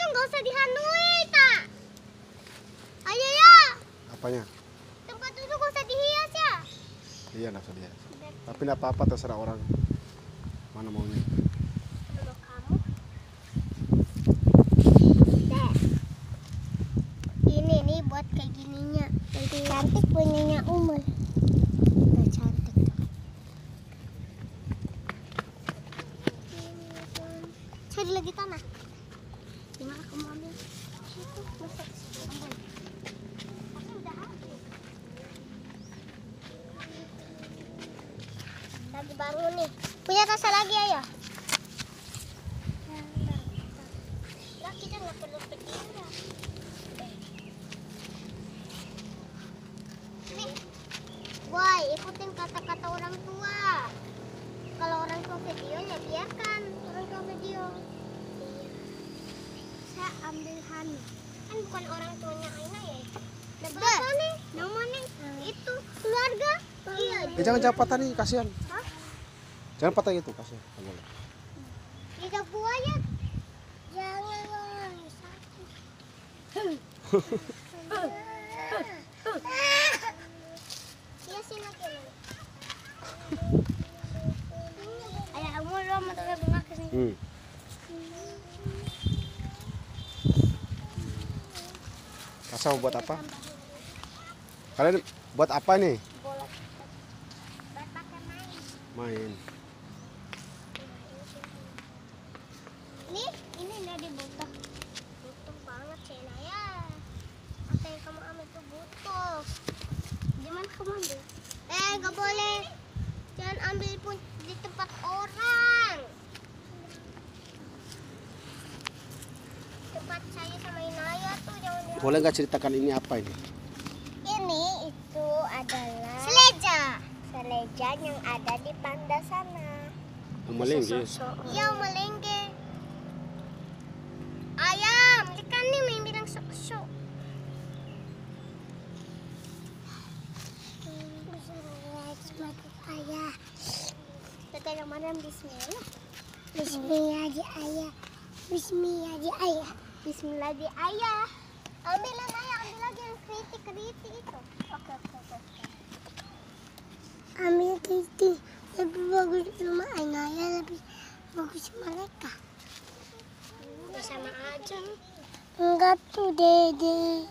nggak usah dihanui, tak. Ayo ya. Apanya? Tempat duduk nggak usah dihias ya. Iya, nggak usah dia. Tapi nggak apa-apa, terserah orang mana maunya. Kalau kamu, deh. Ini nih buat kayak gininya. Cantik punyanya Umul. Udah cantik. Cari lagi tanah. Gimana kamu ambil? Situ, masuk. Ambil. Tapi udah habis. Lagi bangun nih. Punya rasa lagi ayo. Lah kita nggak perlu berdiri. Nih, boy, ikutin kata-kata orang tua. Kalau orang tua video ya biarkan orang tua video. Iya. Saya ambil Hani. Kan bukan orang tuanya Aina ya. Berapa nih? Nama nih? Itu keluarga. Iya. Jangan patah nih, kasihan. Hah? Jangan patah gitu, kasihan. Nggak boleh. Lidah buaya. Jangan. Sakit. Iya sih lagi. Ayah kamu lo mau taruh bunga ke sini. Kasa mau buat apa? Kalian buat apa nih? Bola. Buat pakai main. Main. Ini udah dibutuh. Butuh banget sih ya. Apa yang kamu ambil tuh butuh. Gimana kamu ambil? Nggak boleh. Jangan ambil pun di tempat orang. Tempat saya sama Inaya tuh jangan diambil. Boleh nggak ceritakan ini apa ini? Ini itu adalah seleja. Seleja yang ada di panda sana. Melengge. Iya, melengge. Ayam, ikan nih main bilang sok-sok. Ayah. Kita yang mana bismillah. Bismillah di ayah. Bismillah di ayah. Bismillah di ayah. Ambilan ayah, ambil lagi yang kritik itu. Oke. Ambil kritik. Lebih bagus rumah ayah, lebih bagus mereka. Sama aja. Enggak tuh, Dede.